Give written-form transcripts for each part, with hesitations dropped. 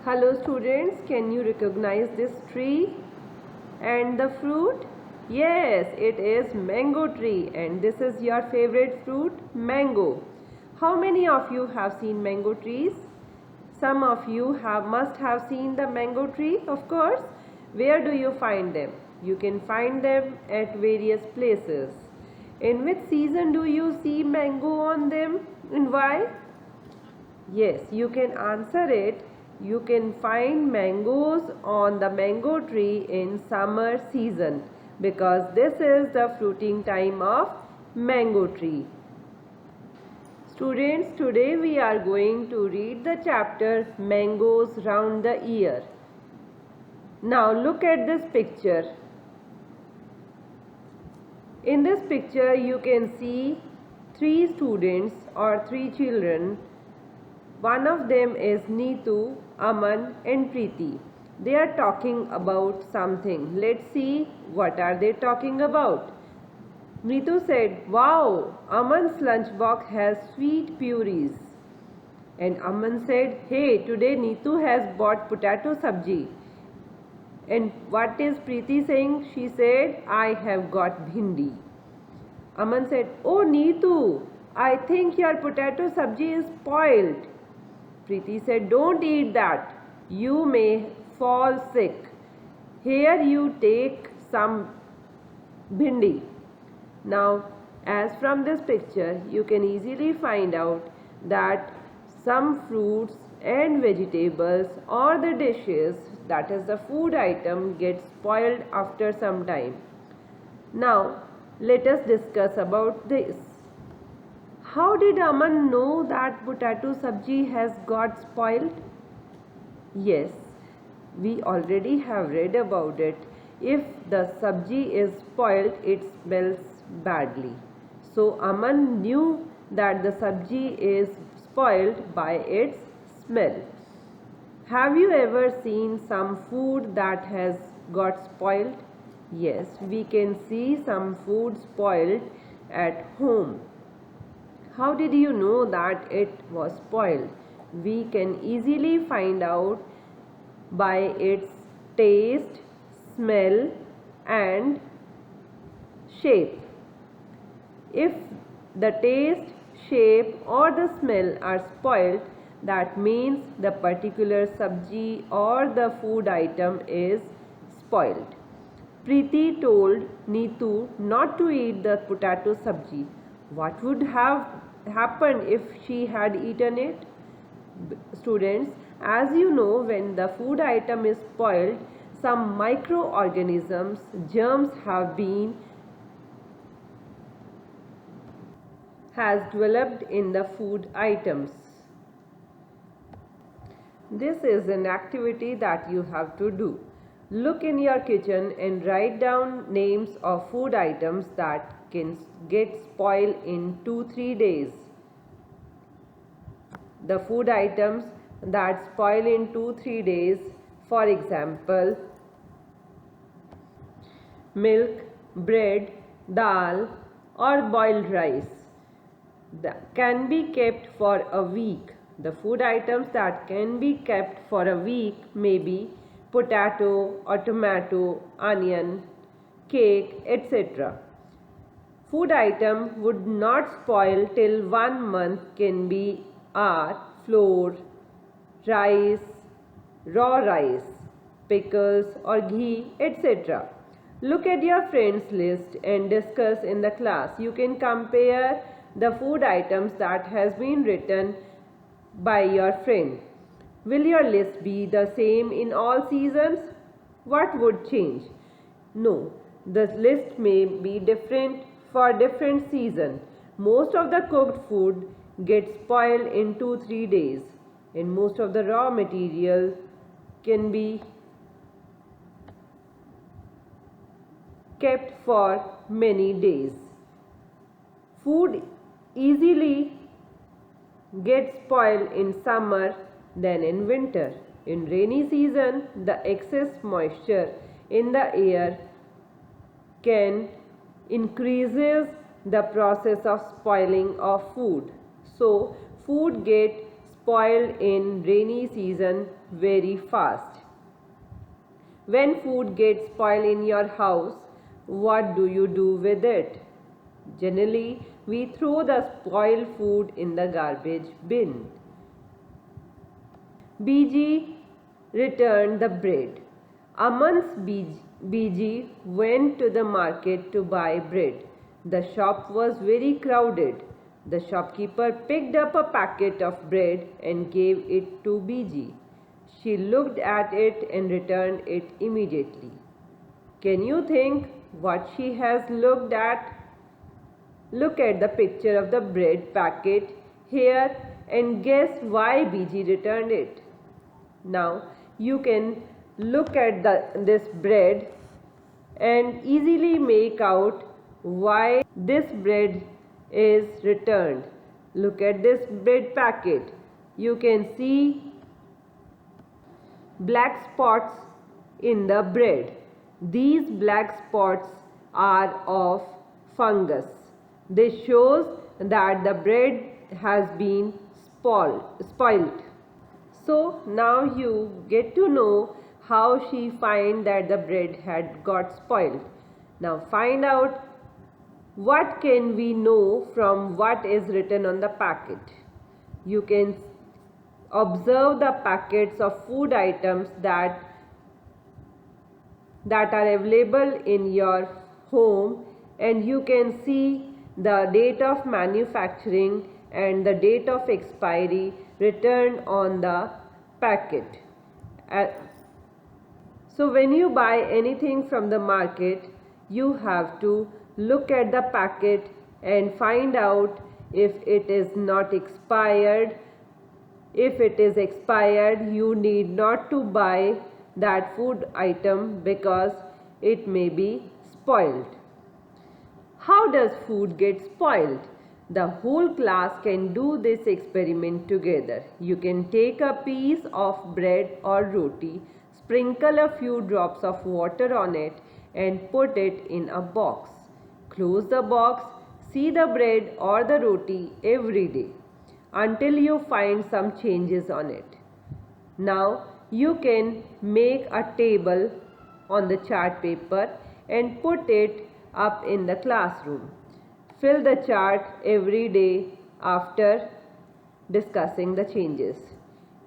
Hello students, can you recognize this tree and the fruit? Yes, it is mango tree and this is your favorite fruit, mango. How many of you have seen mango trees? Some of you must have seen the mango tree, of course. Where do you find them? You can find them at various places. In which season do you see mango on them and why? Yes, you can answer it. You can find mangoes on the mango tree in summer season because this is the fruiting time of mango tree. Students, today we are going to read the chapter Mangoes Round the Year. Now look at this picture. In this picture you can see three students or three children. One of them is Neetu, Aman and Preeti. They are talking about something. Let's see what are they talking about. Neetu said, "Wow, Aman's lunchbox has sweet purees." And Aman said, "Hey, today Neetu has bought potato sabji." And what is Preeti saying? She said, "I have got bhindi." Aman said, "Oh Neetu, I think your potato sabji is spoiled." Preeti said, "Don't eat that. You may fall sick. Here you take some bhindi." Now, as from this picture, you can easily find out that some fruits and vegetables or the dishes, that is the food item, get spoiled after some time. Now, let us discuss about this. How did Aman know that potato sabji has got spoiled? Yes, we already have read about it. If the sabji is spoiled, it smells badly. So Aman knew that the sabji is spoiled by its smell. Have you ever seen some food that has got spoiled? Yes, we can see some food spoiled at home. How did you know that it was spoiled? We can easily find out by its taste, smell and shape. If the taste, shape or the smell are spoiled, that means the particular sabji or the food item is spoiled. Preeti told Neetu not to eat the potato sabji. What would have happened if she had eaten it? Students, as you know, when the food item is spoiled, some microorganisms, germs has developed in the food items. This is an activity that you have to do. Look in your kitchen and write down names of food items that can get spoiled in 2-3 days. The food items that spoil in 2-3 days, for example, milk, bread, dal or boiled rice, that can be kept for a week. The food items that can be kept for a week may be potato or tomato, onion, cake, etc. Food item would not spoil till 1 month can be are flour, rice, raw rice, pickles or ghee, etc. Look at your friends list and discuss in the class. You can compare the food items that has been written by your friend. Will your list be the same in all seasons? What would change? No, the list may be different for different season. Most of the cooked food gets spoiled in 2-3 days and most of the raw material can be kept for many days. Food easily gets spoiled in summer than in winter. In rainy season, the excess moisture in the air can increases the process of spoiling of food. So, food get spoil in rainy season very fast. When food gets spoiled in your house, what do you do with it? Generally, we throw the spoiled food in the garbage bin. BG returned the bread. A month BG went to the market to buy bread. The shop was very crowded. The shopkeeper picked up a packet of bread and gave it to BG. She looked at it and returned it immediately. Can you think what she has looked at? Look at the picture of the bread packet here and guess why BG returned it. Now you can look at this bread and easily make out why this bread is returned. Look at this bread packet. You can see black spots in the bread. These black spots are of fungus. This shows that the bread has been spoiled. So now you get to know how she find that the bread had got spoiled. Now find out what can we know from what is written on the packet. You can observe the packets of food items that are available in your home, and you can see the date of manufacturing and the date of expiry written on the packet. So when you buy anything from the market, you have to look at the packet and find out if it is not expired. If it is expired, you need not to buy that food item because it may be spoiled. How does food get spoiled? The whole class can do this experiment together. You can take a piece of bread or roti, sprinkle a few drops of water on it and put it in a box. Close the box, see the bread or the roti every day until you find some changes on it. Now you can make a table on the chart paper and put it up in the classroom. Fill the chart every day after discussing the changes.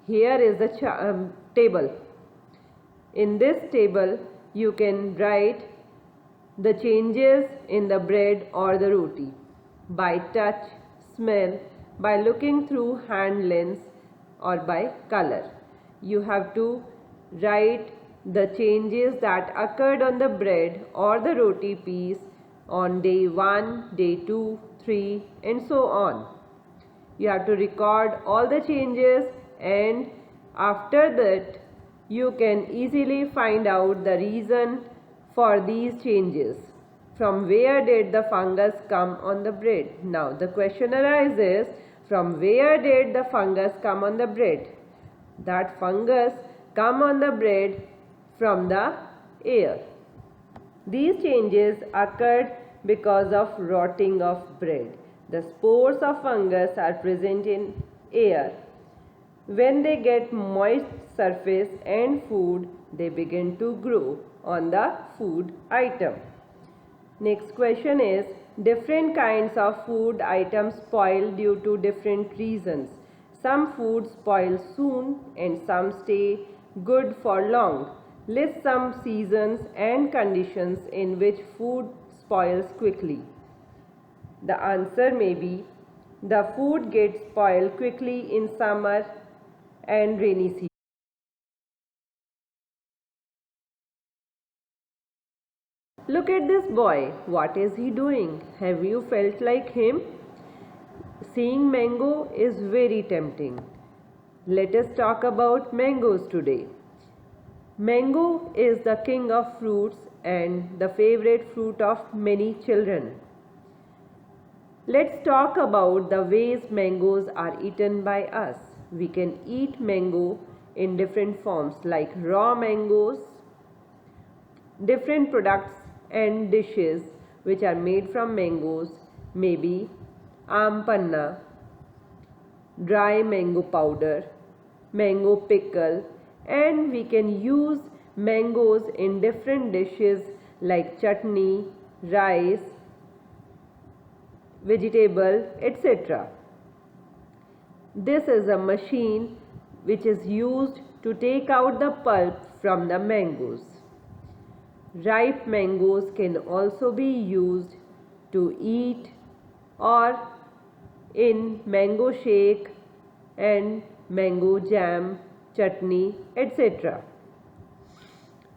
Here is the table. In this table, you can write the changes in the bread or the roti by touch, smell, by looking through hand lens or by color. You have to write the changes that occurred on the bread or the roti piece on day 1, day 2, 3 and so on. You have to record all the changes, and after that you can easily find out the reason for these changes. From where did the fungus come on the bread? Now the question arises, from where did the fungus come on the bread? That fungus come on the bread from the air. These changes occurred because of rotting of bread. The spores of fungus are present in air. When they get moist surface and food, they begin to grow on the food item. Next question is, different kinds of food items spoil due to different reasons. Some food spoil soon and some stay good for long. List some seasons and conditions in which food spoils quickly. The answer may be, the food gets spoiled quickly in summer and rainy season. Look at this boy. What is he doing? Have you felt like him? Seeing mango is very tempting. Let us talk about mangoes today. Mango is the king of fruits and the favorite fruit of many children. Let's talk about the ways mangoes are eaten by us. We can eat mango in different forms like raw mangoes, different products and dishes which are made from mangoes, maybe aam panna, dry mango powder, mango pickle, and we can use mangoes in different dishes like chutney, rice, vegetable, etc. This is a machine which is used to take out the pulp from the mangoes. Ripe mangoes can also be used to eat or in mango shake and mango jam, chutney, etc.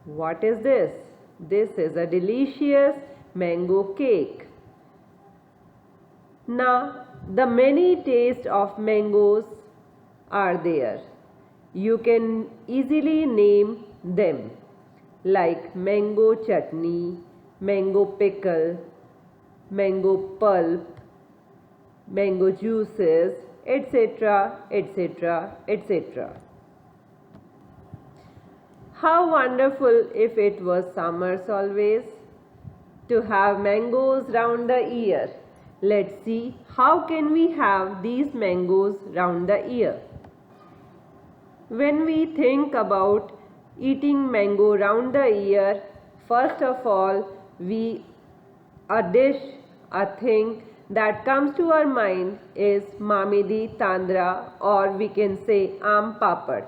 What is this? This is a delicious mango cake. Now, the many tastes of mangoes are there. You can easily name them like mango chutney, mango pickle, mango pulp, mango juices, etc., etc., etc. How wonderful if it was summers always to have mangoes round the year. Let's see how can we have these mangoes round the year. When we think about eating mango round the year, first of all, a thing that comes to our mind is Mamidi Tandra, or we can say Aam Papad.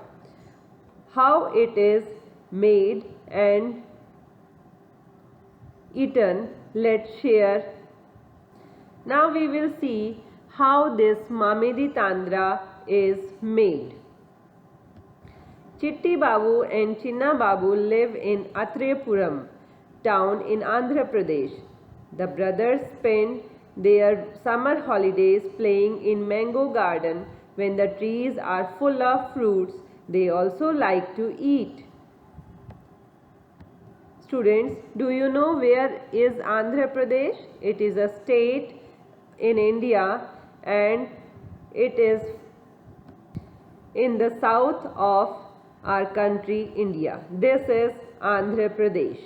How it is made and eaten, let's share. Now we will see how this Mamidi Tandra is made. Chitti Babu and Chinna Babu live in Atrepuram town in Andhra Pradesh. The brothers spend their summer holidays playing in mango garden. When the trees are full of fruits, they also like to eat. Students, do you know where is Andhra Pradesh? It is a state in India and it is in the south of our country India. This is Andhra Pradesh.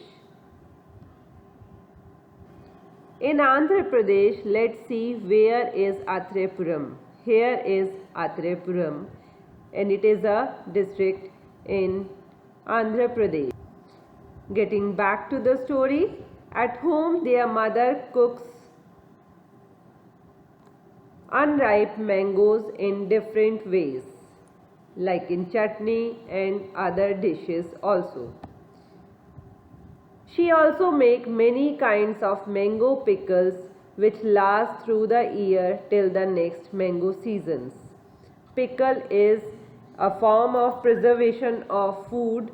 In Andhra Pradesh, let's see where is Atrepuram. Here is Atrepuram and it is a district in Andhra Pradesh. Getting back to the story, at home their mother cooks unripe mangoes in different ways, like in chutney and other dishes also. She also makes many kinds of mango pickles which last through the year till the next mango seasons. Pickle is a form of preservation of food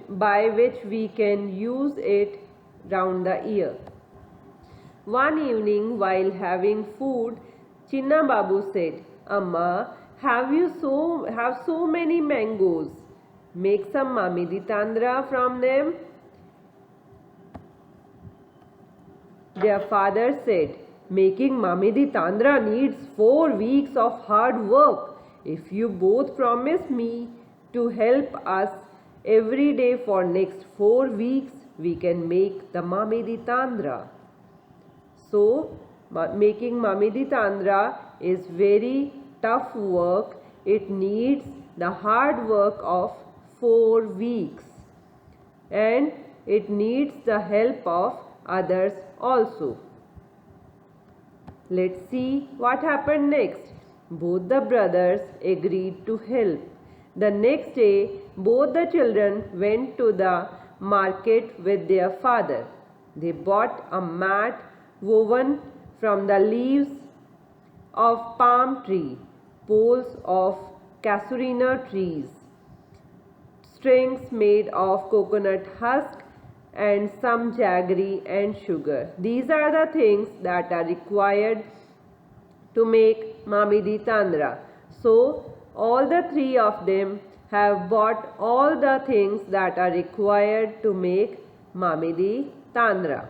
by which we can use it round the year. One evening while having food, Chinna Babu said, "Amma, have so many mangoes? Make some Mamidi Tandra from them." Their father said, "Making Mamidi Tandra needs 4 weeks of hard work. If you both promise me to help us every day for next 4 weeks, we can make the Mamidi Tandra." So, making Mamidi Tandra is very tough work. It needs the hard work of 4 weeks and it needs the help of others also. Let's see what happened next. Both the brothers agreed to help. The next day, both the children went to the market with their father. They bought a mat woven from the leaves of palm tree, poles of casuarina trees, strings made of coconut husk, and some jaggery and sugar. These are the things that are required to make Mamidi Tandra. So, all the 3 of them have bought all the things that are required to make Mamidi Tandra.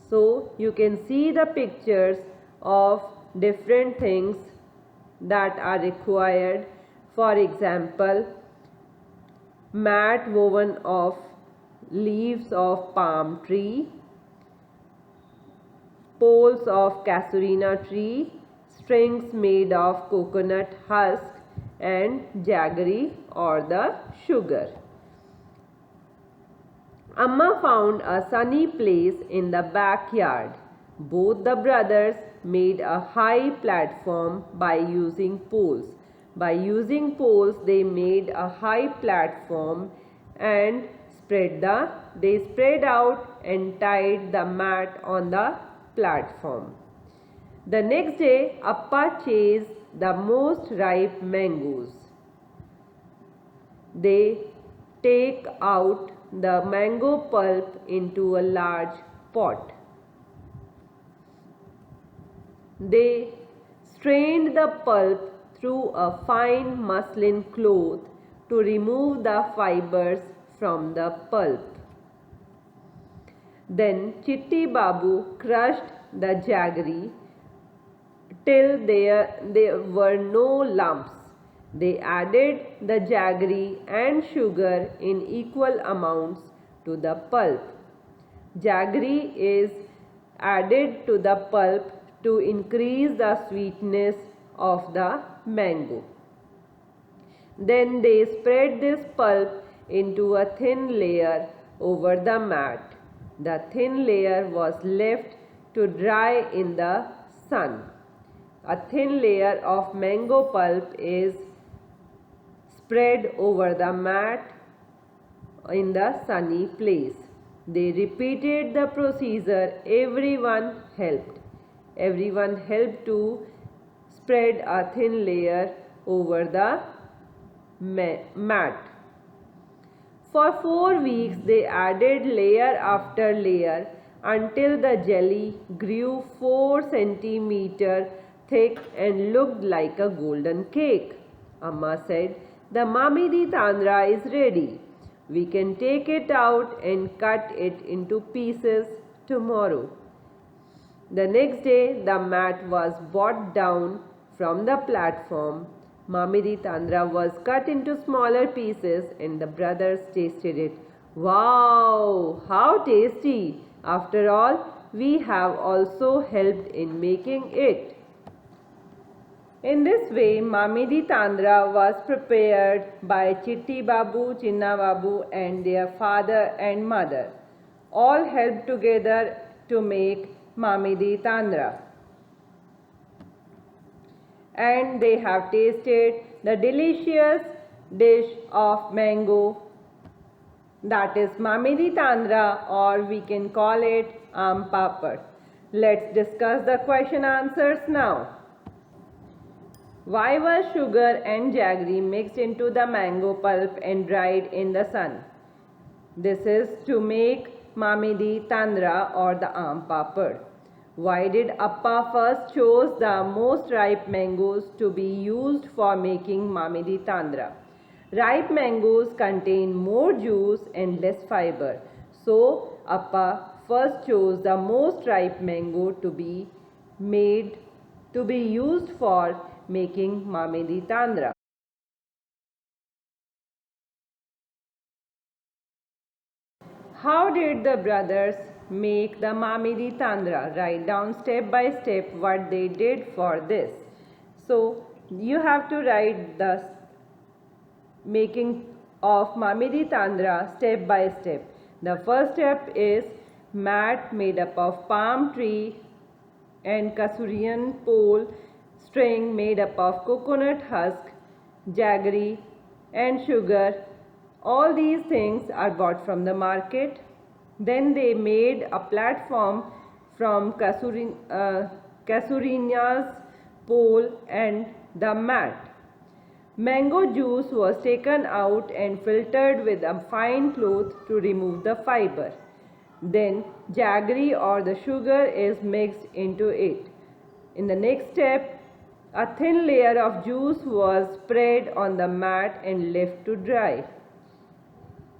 So, you can see the pictures of different things that are required. For example, mat woven of leaves of palm tree, poles of casuarina tree, strings made of coconut husk, and jaggery or the sugar. Amma found a sunny place in the backyard. Both the brothers made a high platform by using poles. By using poles, they made a high platform and they spread out and tied the mat on the platform. The next day, Appa chased the most ripe mangoes. They take out the mango pulp into a large pot. They strained the pulp through a fine muslin cloth to remove the fibers from the pulp. Then Chitti Babu crushed the jaggery till there were no lumps. They added the jaggery and sugar in equal amounts to the pulp. Jaggery is added to the pulp to increase the sweetness of the mango. Then they spread this pulp into a thin layer over the mat. The thin layer was left to dry in the sun. A thin layer of mango pulp is spread over the mat in the sunny place. They repeated the procedure. Everyone helped to spread a thin layer over the mat. For 4 weeks they added layer after layer until the jelly grew 4 centimeters thick and looked like a golden cake. Amma said, "The Mamidi Tandra is ready. We can take it out and cut it into pieces tomorrow." The next day the mat was brought down from the platform. Mamidi Tandra was cut into smaller pieces and the brothers tasted it. "Wow, how tasty! After all, we have also helped in making it." In this way, Mamidi Tandra was prepared by Chitti Babu, Chinna Babu and their father and mother. All helped together to make Mamidi Tandra. And they have tasted the delicious dish of mango, that is Mamidi Tandra, or we can call it Aam Papad. Let's discuss the question answers now. Why was sugar and jaggery mixed into the mango pulp and dried in the sun? This is to make Mamidi Tandra or the Aam Papad. Why did Appa first chose the most ripe mangoes to be used for making Mamidi Tandra? Ripe mangoes contain more juice and less fiber. So Appa first chose the most ripe mango to be used for making Mamidi Tandra. How did the brothers make the Mamidi Tandra? Write down step by step what they did for this. So you have to write the making of Mamidi Tandra step by step. The first step is mat made up of palm tree and Kasurian pole, string made up of coconut husk, jaggery and sugar. All these things are bought from the market. Then they made a platform from Kasurina's pole and the mat. Mango juice was taken out and filtered with a fine cloth to remove the fiber. Then jaggery or the sugar is mixed into it. In the next step, a thin layer of juice was spread on the mat and left to dry.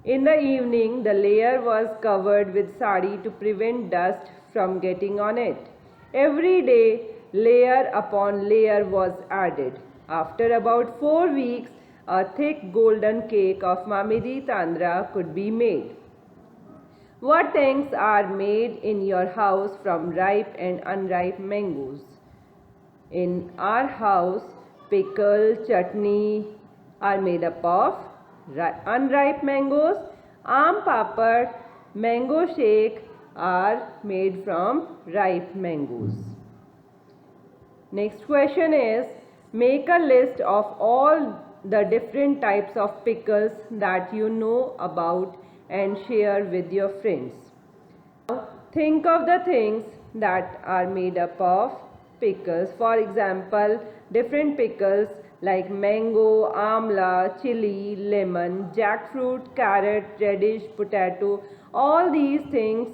In the evening, the layer was covered with sari to prevent dust from getting on it. Every day, layer upon layer was added. After about 4 weeks, a thick golden cake of Mamidi Tandra could be made. What things are made in your house from ripe and unripe mangoes? In our house, pickle, chutney are made up of unripe mangoes. Aam papad, mango shake are made from ripe mangoes. Next question is, make a list of all the different types of pickles that you know about and share with your friends. Now, think of the things that are made up of pickles. For example, different pickles like mango, amla, chili, lemon, jackfruit, carrot, radish, potato. All these things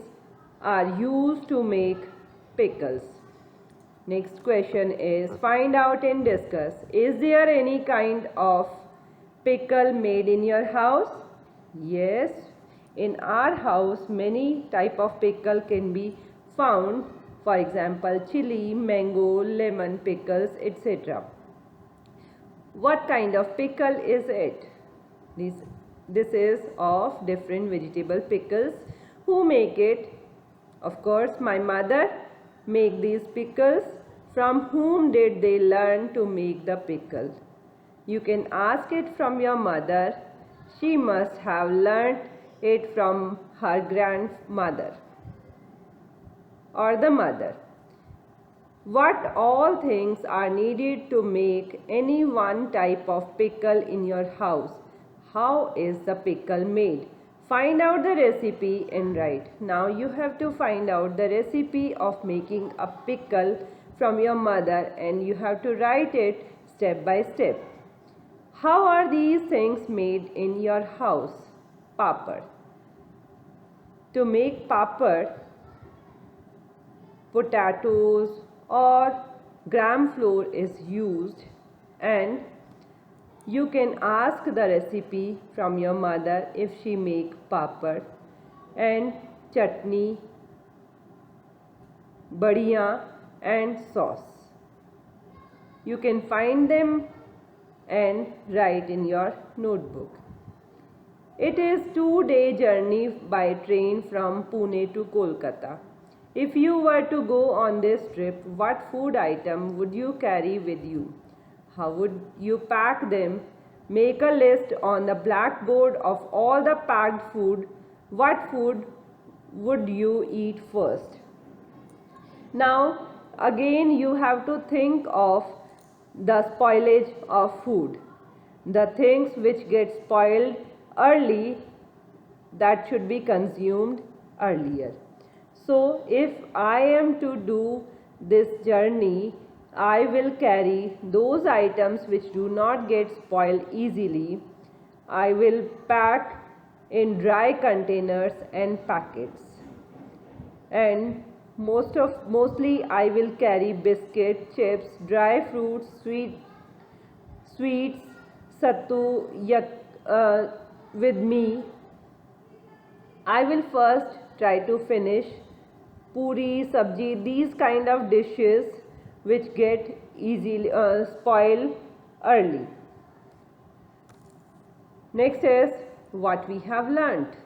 are used to make pickles. Next question is, find out and discuss. Is there any kind of pickle made in your house? Yes, in our house many type of pickle can be found. For example, chili, mango, lemon pickles, etc. What kind of pickle is it? This is of different vegetable pickles. Who make it? Of course, my mother make these pickles. From whom did they learn to make the pickle? You can ask it from your mother. She must have learnt it from her grandmother or the mother. What all things are needed to make any one type of pickle in your house? How is the pickle made? Find out the recipe and write. Now you have to find out the recipe of making a pickle from your mother and you have to write it step by step. How are these things made in your house? Papad. To make papad, potatoes or gram flour is used, and you can ask the recipe from your mother if she make papad and chutney, badiyan and sauce. You can find them and write in your notebook. It is 2-day journey by train from Pune to Kolkata. If you were to go on this trip, what food item would you carry with you? How would you pack them? Make a list on the blackboard of all the packed food. What food would you eat first? Now, again you have to think of the spoilage of food. The things which get spoiled early, that should be consumed earlier. So if I am to do this journey, I will carry those items which do not get spoiled easily. I will pack in dry containers and packets. And mostly I will carry biscuit, chips, dry fruits, sweets, sattu with me. I will first try to finish puri, sabji, these kind of dishes which get easily spoil early. Next is what we have learnt.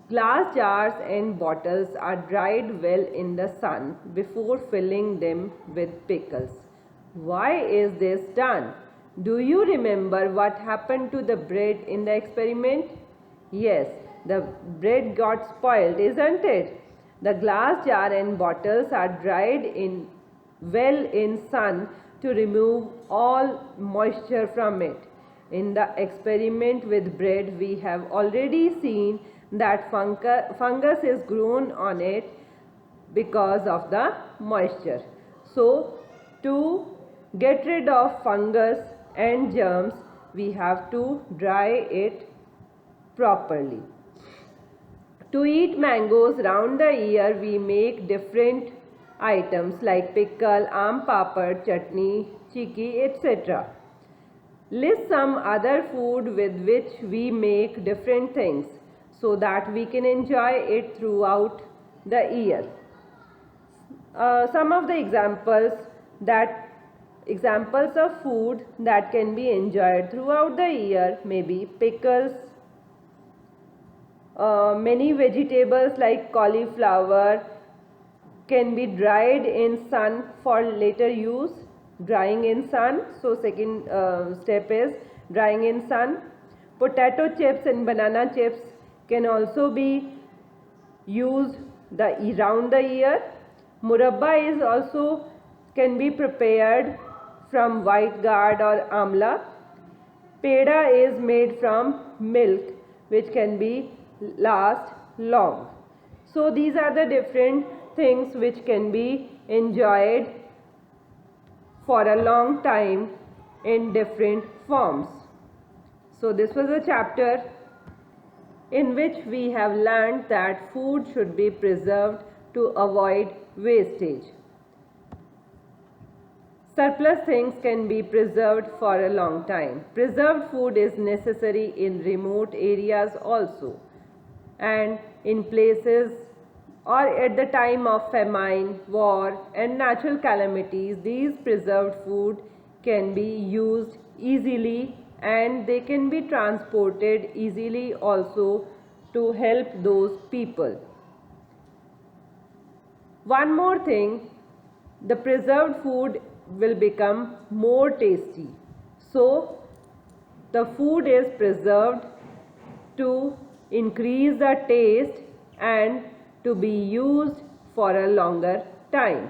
Glass jars and bottles are dried well in the sun before filling them with pickles. Why is this done? Do you remember what happened to the bread in the experiment? Yes, the bread got spoiled, isn't it? The glass jar and bottles are dried well in sun to remove all moisture from it. In the experiment with bread, we have already seen that fungus is grown on it because of the moisture. So, to get rid of fungus and germs, we have to dry it properly. To eat mangoes round the year, we make different items like pickle, aam papad, chutney, chikki, etc. List some other food with which we make different things so that we can enjoy it throughout the year. Some of the examples of food that can be enjoyed throughout the year may be pickles, many vegetables like cauliflower can be dried in sun for later use. drying in sun. So second step is drying in sun. Potato chips and banana chips can also be used round the year. Murabba is also can be prepared from white gourd or amla. Peda is made from milk which can be last long. So these are the different things which can be enjoyed for a long time in different forms. So this was a chapter in which we have learned that food should be preserved to avoid wastage. Surplus things can be preserved for a long time. Preserved food is necessary in remote areas also, and in places or at the time of famine, war and natural calamities. These preserved food can be used easily and they can be transported easily also to help those people. One more thing, the preserved food will become more tasty. So the food is preserved to increase the taste and to be used for a longer time.